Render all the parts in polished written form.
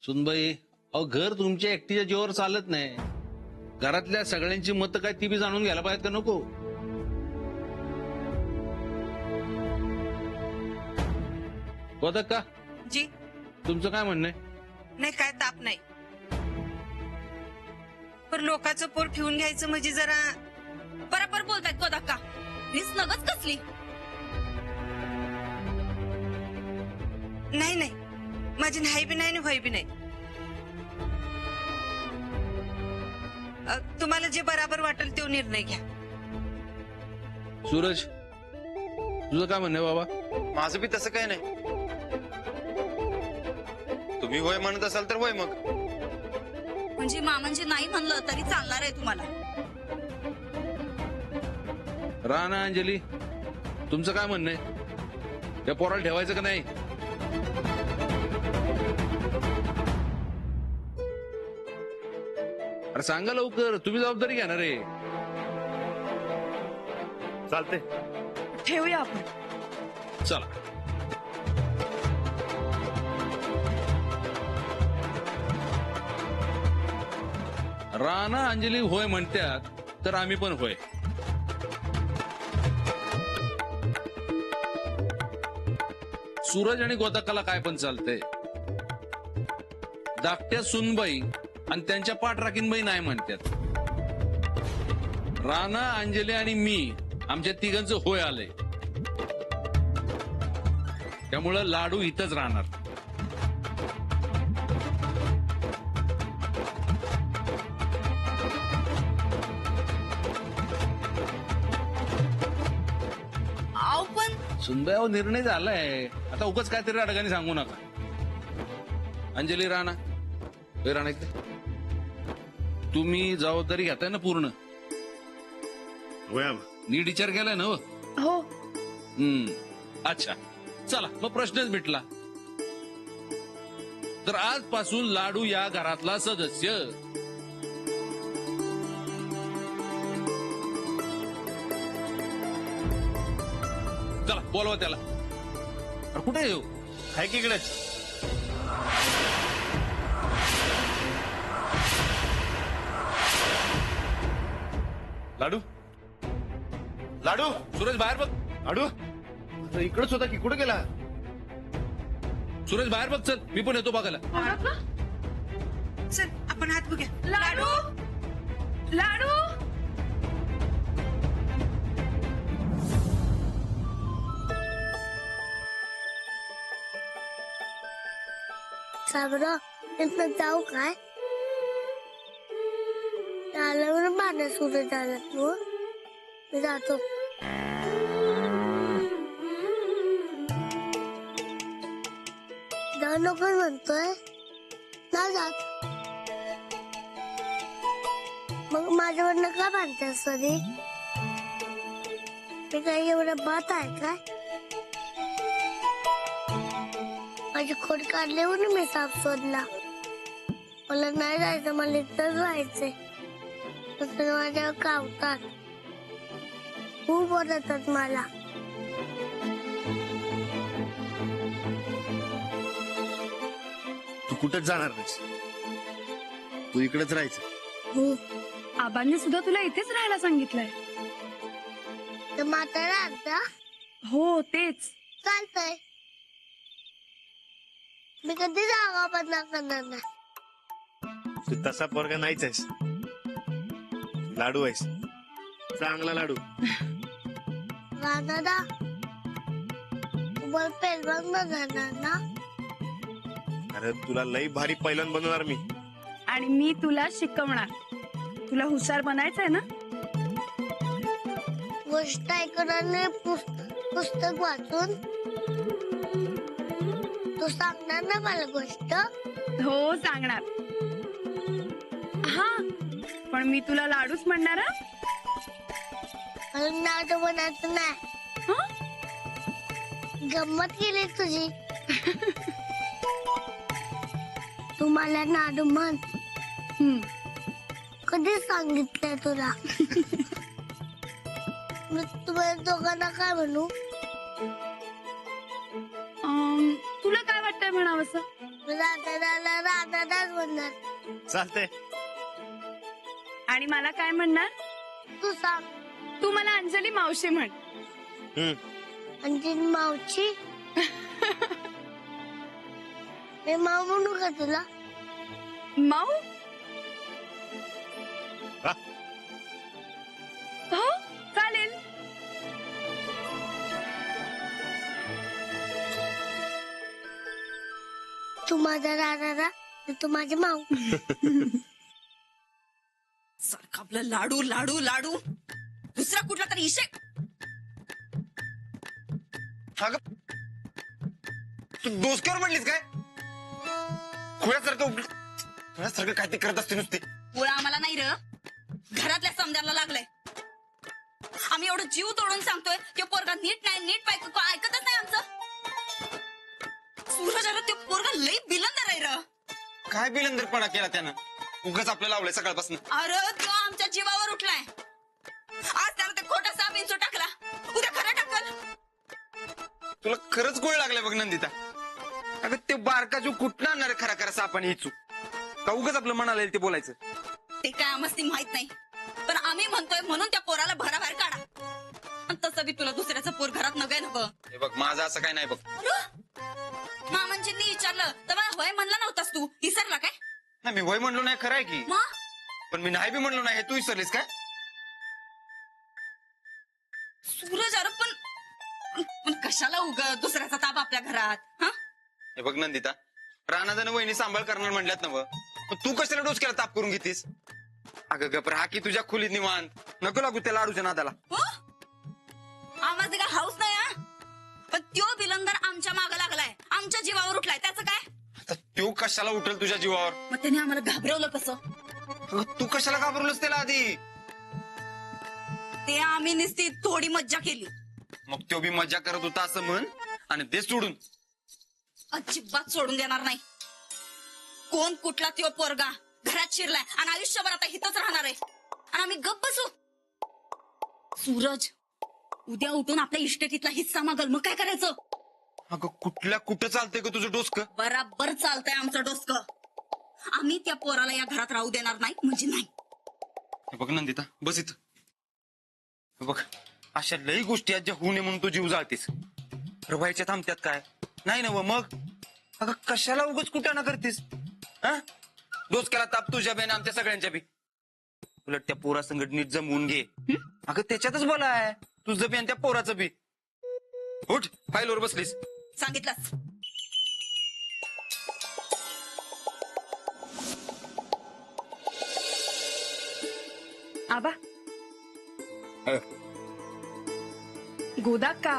सुनबाई, अहो घर तुमच्या एकटीच्या जीवावर चालत नाही. घरातल्या सगळ्यांची मतं काय ती बी जाणून घ्यायला पाहिजेत का नको? होतं का जी तुमचं काय म्हणणं आहे? नाही काय ताप नाही, पण लोकांचं पोट ठेवून घ्यायचं म्हणजे जरा बरोबर बोलतायत गोदाक्का. हीच नगच कसली. नाही नाही, माझी नाही बी नाही आणि होय बी नाही. तुम्हाला जे बराबर वाटेल तो निर्णय घ्या. सूरज, तुझं काय म्हणणं आहे बाबा? माझं बी तसं काय नाही. तुम्ही होय म्हणत असाल तर होय मग. म्हणजे मामांजी नाही म्हणलं तरी चालणार आहे तुम्हाला. राणा, अंजली, तुमचं काय म्हणणं आहे? त्या पोराला ठेवायचं का नाही? अरे सांगा लवकर, तुम्ही जबाबदारी घेणार आहे. चालते. ठेवूया आपण. चला. राणा, अंजली होय म्हणतात तर आम्ही पण होय. सूरज आणि गोदाकाला काय पण चालतंय. धाकट्या सुनबाई आणि त्यांच्या पाठराखीनबाई नाही म्हणतात. राणा, अंजली आणि मी आमच्या तिघांचं होय आलंय. त्यामुळं लाडू इथंच राहणार. आव पण सुनबाई, निर्णय झालाय. आता उगाच काहीतरी अडगाने सांगू नका. अंजली, राणा, हे राणा इकडे. तुम्ही जबाबदारी घेताय ना पूर्ण? नीट विचार केलाय ना? हो. अच्छा, चला मग प्रश्नच मिटला. तर आजपासून लाडू या घरातला सदस्य. चला बोलवा त्याला. अरे कुठे येऊ? आहे की इकडे? लाडू, लाडू, सूरज बाहेर बघ. लाडू आता इकडेच होता की कुठे गेला? सूरज बाहेर बघ, चल मी पण येतो बघायला. चल आपण हात बघूया. लाडू लाडू साबरा, इथं जाऊ काय? आल्यावर पाण्या सुरू झाला तू. मी जातो. जाऊ नको म्हणतोय ना, जात. मग माझ्यावरनं का बांधतेस कधी? मी काही एवढं बात आहे काय? माझी खोड काढली म्हणून मी साप शोधला. मला नाही जायचं, मला इथंच राहायचंय. माझ्यावर कावतात, खूप ओरडतात मला. तू कुठेच जाणार नाहीस. तू इकडेच राहायचं. हो. आबांनी सुद्धा तुला इथेच राहायला सांगितलंय. तर म्हातारा आता हो तेच. चालतंय. मी कधी जागा बदला करणार नाही. तू तसा पोरगा नाहीच आहेस. लाडू आहेस, चांगला लाडू. दादा, तुम्हाला पेलवान न जाणार ना? अरे तुला लई भारी पैलवान बनवणार मी. आणि मी तुला शिकवणार. तुला हुशार बनायचंय ना? गोष्ट ऐकून पुस्तक वाचून तू सांगणार ना मला गोष्ट? हो सांगणार. हा पण मी तुला लाडूच म्हणणार हं? मला नाटक बनायचं नाही. गंमत केली तुझी. तू मला नाडू म्हण. कधी सांगितलंय तुला? मी तुम्हाला दोघांना काय म्हणू? तुला काय वाटतंय म्हणावंसं? राधा म्हणणार? चालतंय. आणि मला काय म्हणणार? तू सांग. तू मला अंजली मावशी म्हण. अंजली मावशी. मी माव म्हणू का तुला? माऊ. हा. हो चालेल. तू माझा दादा, तू माझी माऊ. सारखं आपलं लाडू लाडू लाडू. दुसरा कुठला तरी इशे. अगं तू डोसक्यावर म्हणलीस काय? खुळ्यासारखं काय ते करत असते नुसते. पुळा आम्हाला नाही र, घरातल्या समजायला लागलंय. आम्ही एवढं जीव तोडून सांगतोय की पोरगा नीट नाही, नीट पाहिजे, ऐकतच नाही आमचं. सूरज अरे ते पोरगा लई बिलंदर आहे र. काय बिलंदरपणा केला त्यानं? उगाच आपल्याला लावलंय सकाळपासून. अरे तो आमच्या जीवावर उठलाय. आज त्याला ते खोटा साप इंचू टाकला, उद्या खरं टाकल. तुला खरंच गोळ लागलाय बघ नंदिता. अगं ते बारका जो कुठं आणणार खरा खरा सापाने इचू का? उगाच आपलं म्हणाला ते बोलायचं. ते काय आम्हाला माहित नाही, पण आम्ही म्हणतोय म्हणून त्या पोराला भराबाहेर काढा. आणि तसं बी तुला दुसऱ्याचं पोर घरात नव्हे ना. हे बघ माझं असं काय नाही बघ. मामांजींनी विचारलं तर मला होय म्हणला नव्हतास, तू विसरला काय? नाही मी वय म्हणलो नाही, खरं आहे की. मग पण मी नाही बी म्हणलो नाही, हे तू विसरलीस काय? सूरज अरे पण कशाला उग दुसऱ्याचा ताप आपल्या घरात? हा हे बघ नंदिता, राणादानं वहिनी सांभाळ करणार म्हणल्यात ना. मग तू कशाला डोसक्याला ताप करून घेतीस? अगं गप राहा की तुझ्या खोलीत निवांत. नको लागू त्या लाडूच्या नादाला. हो आम्हाला काय हाऊस नाही हा. पण त्यो बिलंदर आमच्या मागं लागलाय, आमच्या जीवावर उठलाय. त्याचं काय? आता तो कशाला उठेल तुझ्या जीवावर? मग त्याने आम्हाला घाबरवलं कसं? अगं तू कशाला घाबरलोस त्याला आधी? ते आम्ही नुसती थोडी मज्जा केली. मग तो बी मजा करत होता असं म्हण आणि ते सोडून. अजिबात सोडून देणार नाही. कोण कुठला त्यो पोरगा घरात शिरलाय आणि आयुष्यभर आता हिथंच राहणार आहे आणि आम्ही गप्प बसू? सूरज उद्या उठून आपल्या इस्टेटीतला हिस्सा मागल, मग काय करायचं? अगं कुठं चालतंय का तुझं डोसकं? बराबर चालतंय आमचं डोसकं. आम्ही त्या पोराला या घरात राहू देणार नाही म्हणजे नाही. हे बघ नंदिता, बस इथं. हे बघ अशा लई गोष्टी आहेत ज्या होऊ नये म्हणून तू जीव जाळतेस. रवायच्या थांबत्यात काय नाही ना? मग अगं कशाला उगाच कुठं करतेस? हा डोसक्याला ताप तुझ्या बी आणि आमच्या सगळ्यांच्या बी. उलट त्या पोरा संघट नीट जमवून घे. अगं त्याच्यातच बोला आहे तुझं बी आणि त्या पोराचं बी. उठ, फाईलवर बसलीस. सांगितलंच. आबा गोदा का?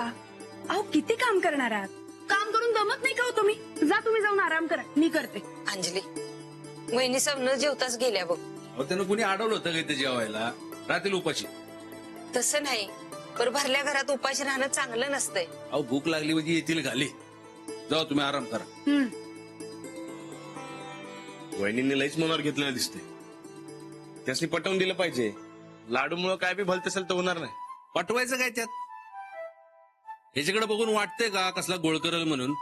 अहो किती काम करणार आहात? काम करून दमत नाही का हो तुम्ही? जा तुम्ही जाऊन आराम करा, मी करते. अंजली वहिनी सब न जेवताच गेल्या बघ. त्यानं कुणी अडवलं होतं का इथे जेवायला? राहतील उपाशी. तसं नाही, पर भरल्या घरात उपाशी राहणं चांगलं नसतंय. अहो भूक लागली म्हणजे येतील घाली. जाऊ तुम्ही आराम करा. वहिनींनी लईच मनावर घेतलेलं दिसते. त्यासनी पटवून दिलं पाहिजे. लाडूमुळे काय बी भलत असेल तर होणार नाही. पटवायचं काय त्यात? ह्याच्याकडे बघून वाटतंय का कसला गोळ करल म्हणून?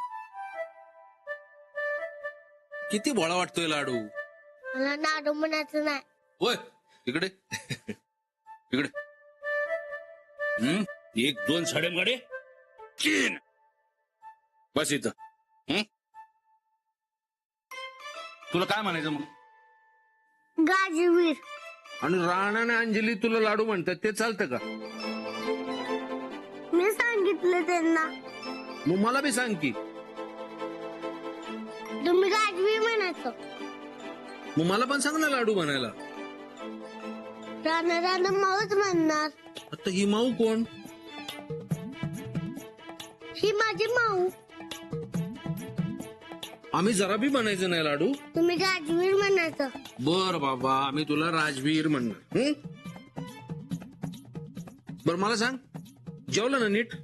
किती भोळा वाटतोय लाडू. मला नाडू म्हणायचं नाही. होय इकडे इकडे. 1 2 साडे गाडे 3 बस इथं. तुला काय म्हणायचं मग? गाजवीर. आणि राणा आणि अंजली तुला लाडू म्हणतात ते चालतं का? मी सांगितलं त्यांना. मग मला बी सांग की. तुम्ही गाजवीर म्हणायचं. मग मला पण सांग ना लाडू म्हणायला. राणा राणा माऊच म्हणणार. आता ही माऊ कोण? ही माझी माऊ. आम्ही जरा बी म्हणायचं नाही लाडू. तुम्ही गाजवीर म्हणायचं. बर बाबा आम्ही तुला राजवीर म्हणणार. बर मला सांग, जेवलं ना नीट?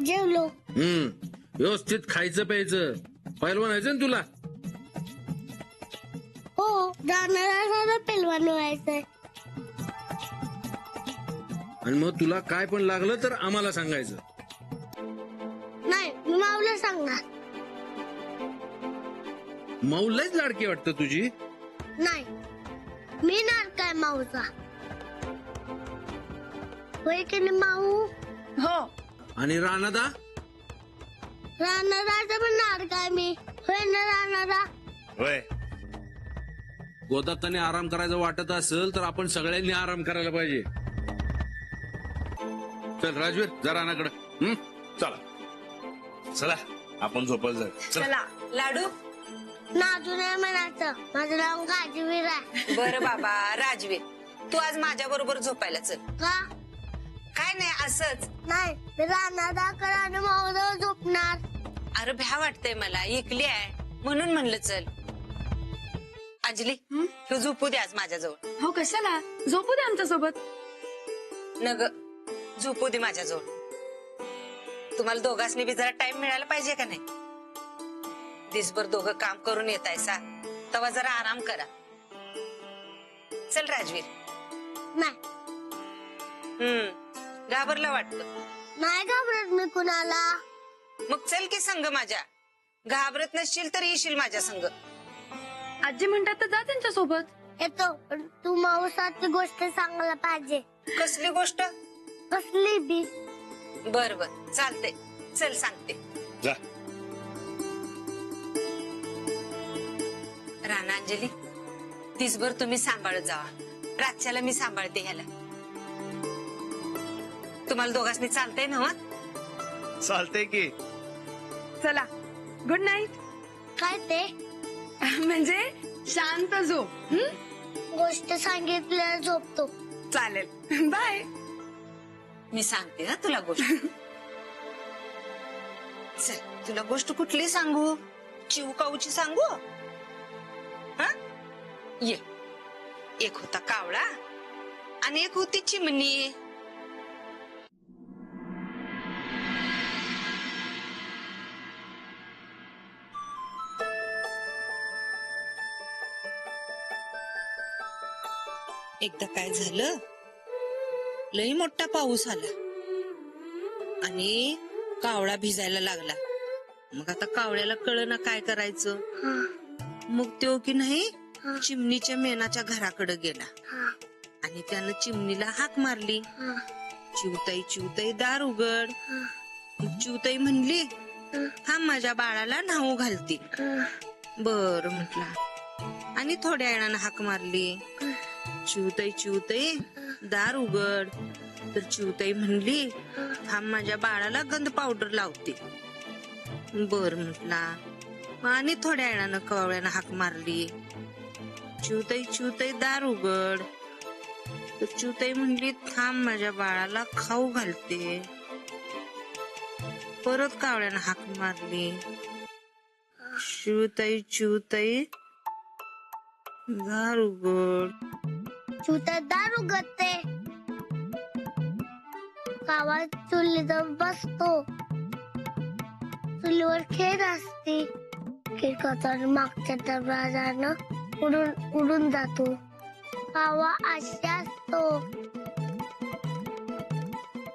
जेवलो. व्यवस्थित खायचं प्यायचं. पहिलं म्हणायचं ना तुला. हो राणा राणा पेलवान व्हायचंय. आणि मग तुला काय पण लागलं तर आम्हाला सांगायचं. नाही मी माऊला सांगणार. माऊ लयच लाडकी वाटतं तुझी. नाही, मी नार काय माऊचा. होय की नाही माऊ? हो. आणि राणादा? राणादाचा पण नार काय मी. होय ना राणादा? होय. गोदाताने आराम करायचं वाटत असेल तर आपण सगळ्यांनी आराम करायला पाहिजे. चल राजवीर जा राणाकडे. चला चला आपण झोपायला जाऊ. चला. चला. लाडू नाजू नाही म्हणायचं, माझं नाव गाजवीर आहे. बरं बाबा राजवीर, तू आज माझ्या बरोबर झोपायला चल. का? काय नाही असंच. नाही, मी राणादा आणि माऊजवळ झोपणार. अरे भ्या वाटतंय मला, एकली आहे म्हणून म्हणलं चल. अंजली तू झोपू दे आज माझ्याजवळ. हो कशाला, झोपू दे आमच्यासोबत. नग झोपू दे माझ्याजवळ. तुम्हाला दोघांनी बी जरा टाइम मिळायला पाहिजे का नाही? दिसभर दोघं काम करून येतायसा, तेव्हा जरा आराम करा. चल राजवीर. नाही, घाबरला वाटतं. नाही घाबरत मी कुणाला. मग चल की संग माझ्या. घाबरत नसशील तर येशील माझ्या संग. आजी म्हणतात तर जा त्यांच्यासोबत. येतो, पण तू माऊसाची गोष्ट सांगायला पाहिजे. कसली गोष्ट? कसली बी. बर बर चालते, चल सांगते. जा. राणा अंजली, दिसभर तुम्ही सांभाळत जावा. रातच्याला मी सांभाळते ह्याला. तुम्हाला दोघांनी चालतंय ना? चालतंय की. चला, गुड नाईट. काय ते? म्हणजे शांत झोप. गोष्ट सांगितल्यावर झोपतो. चालेल, बाय. मी सांगते ना तुला गोष्ट. चल, तुला गोष्ट कुठली सांगू? चिवकाऊची सांगू? हा? ये. एक होता कावळा आणि एक होती चिमणी. एकदा काय झालं, लई मोठा पाऊस आला आणि कावळा भिजायला लागला. मग आता कावळ्याला कळना काय करायचं. मग तो की नाही चिमणीच्या मेणाच्या घराकडे गेला आणि त्यानं चिमणीला हाक मारली, चिवताई चिवताई दार उघड. मग चिवताई म्हणली, हा माझ्या बाळाला न्हाऊ घालते. बर म्हटला आणि थोड्या वेळानं हाक मारली, चिवताई चिवताई दार उघड. तर चिवताई म्हणली, हा माझ्या बाळाला गंध पावडर लावते. बर म्हटला आणि थोड्या वेळानं कावळ्यानं हाक मारली, चिवताई चिवताई दार उघड. तर चिवताई म्हणली, थांब माझ्या बाळाला खाऊ घालते. परत कावळ्यानं हाक मारली, चिवताई चिवताई दार उघड. चिवताई दार उघडते. कावळा चुलीजवळ बसतो. चुलीवर खेळ असते. खिडकाचा मागच्या दरवाजानं उडून जातो. कावळा अशी असतो.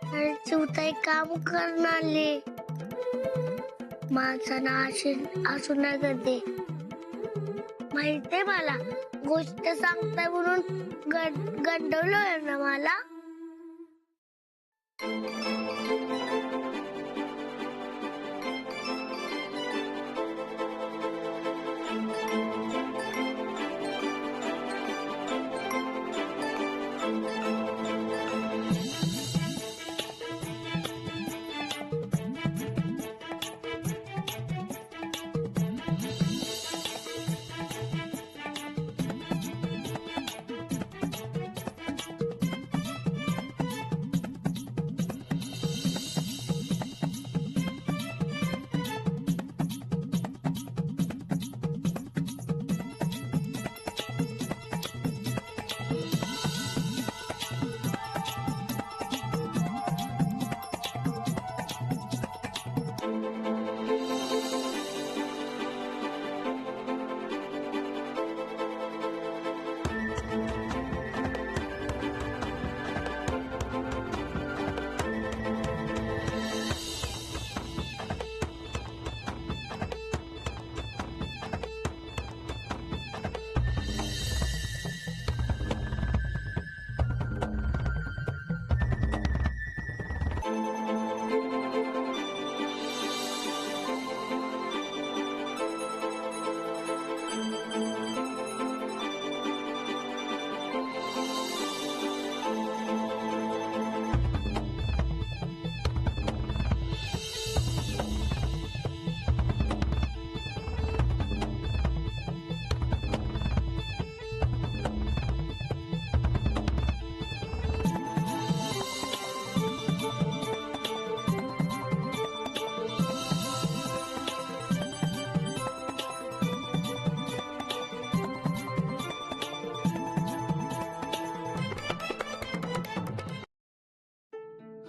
आणि चिवताई काम करणारे माणसांना असू नाही करते. माहितीये मला, गोष्ट सांगताय म्हणून गंडवलंय ना मला.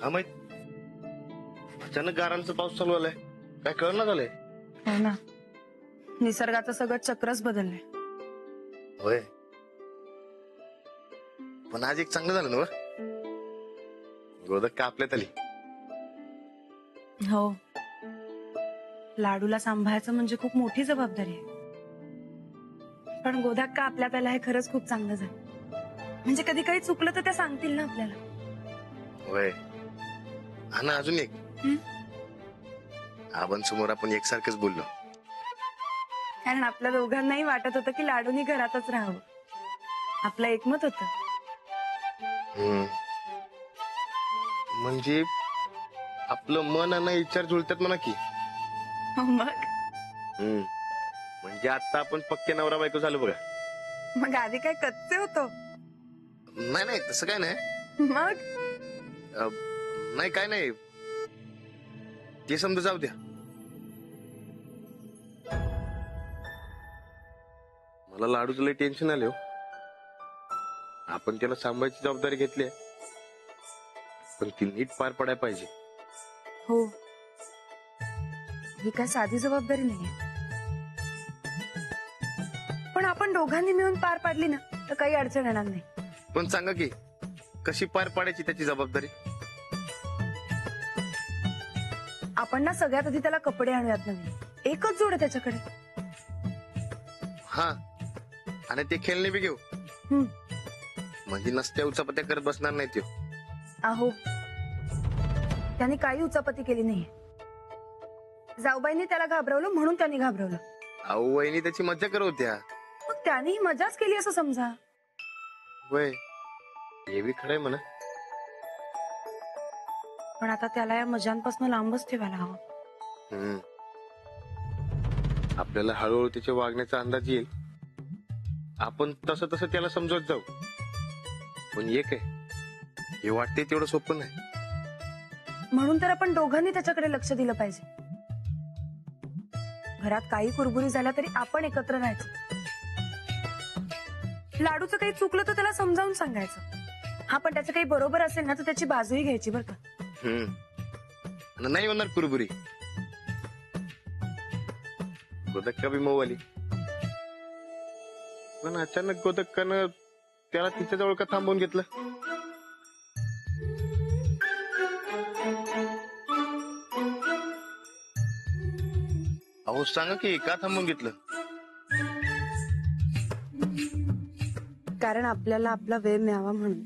हा माहित अचानक गारांचा पाऊस चालू आलाय, काय कळणार झालंय. हो ना, निसर्गाचं सगळं चक्रच बदललंय. होय, पण आज एक चांगलं झालं ना व? गोदक का आपल्यात आली. हो, लाडूला सांभाळायचं म्हणजे खूप मोठी जबाबदारी आहे. पण गोदाक्का आपल्यात आला हे खरंच खूप चांगलं झालं. म्हणजे कधी काही चुकलं तर त्या सांगतील ना आपल्याला. होय, हा ना, अजून एक हं? आपण समोर आपण एकसारखंच बोललो. कारण आपल्या दोघांनाही वाटत होतं की लाडूनी घरातच राहावं. आपलं एकमत होतं. हम्म. म्हणजे आपलं मन आणि विचार जुळतात म्हणा की. हो मग. हम्म. म्हणजे आता आपण पक्के नवरा बायको झालो बघा. मग आधी काय कच्चे होतो. नाही नाही, तसं काय नाही. मग नाही काय नाही, ते समजा जाऊ द्या. मला लाडूचं लय टेन्शन आले हो. आपण त्याला सांभाळायची जबाबदारी घेतली आहे, पण ती नीट पार पडायला पाहिजे. हो, ही काय साधी जबाबदारी नाहीये. पण आपण दोघांनी मिळून पार पाडली ना तर काही अडचण येणार नाही. पण सांगा की कशी पार पाडायची त्याची जबाबदारी. आपण ना सगळ्यात आधी त्याला कपडे आणूयात नवीन. एकच जोड आहे त्याच्याकडे. हा, आणि ते खेळणे बी घेऊ. हम्म. म्हणजे नसत्या उचापत्या करत बसणार नाही त्यो. अहो, त्यांनी काही उचापती केली नाहीये. जाऊबाईंनी त्याला घाबरवलं म्हणून त्यांनी घाबरवलं. अहो, वहिनी त्याची मज्जा करत होत्या. मग त्यांनी मजाच केली असं समजा. वय हे बी खरंय म्हणा. पण आता त्याला या मजांपासून लांबच ठेवायला हवं. हम्म. आपल्याला हळूहळू त्याच्या वागण्याचा अंदाज येईल. आपण तसं तसं त्याला समजवत जाऊ. पण एक आहे, हे वाटते तेवढं सोपं नाही. म्हणून तर आपण दोघांनी त्याच्याकडे लक्ष दिलं पाहिजे. घरात काही कुरबुरी झाल्या तरी आपण एकत्र राहायचं. लाडूचं काही चुकलं तर त्याला समजावून सांगायचं. हा, पण त्याचं काही बरोबर असेल ना तर त्याची बाजूही घ्यायची बरं का. आणि नाही होणार कुरबुरी. गोदक्का बी मऊ आली, पण अचानक गोदक्कानं त्याला तिच्या जवळ का थांबवून घेतलं. अहो सांगा की का थांबवून घेतलं. कारण आपल्याला आपला वेळ मिळावा म्हणून.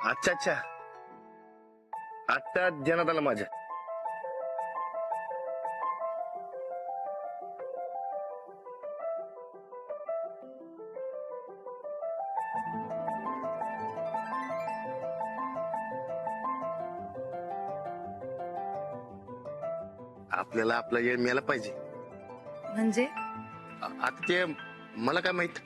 अच्छा अच्छा, आता ध्यानात आलं माझ्या. आपल्याला आपला वेळ मिळाला पाहिजे. म्हणजे आता ते मला काय माहित.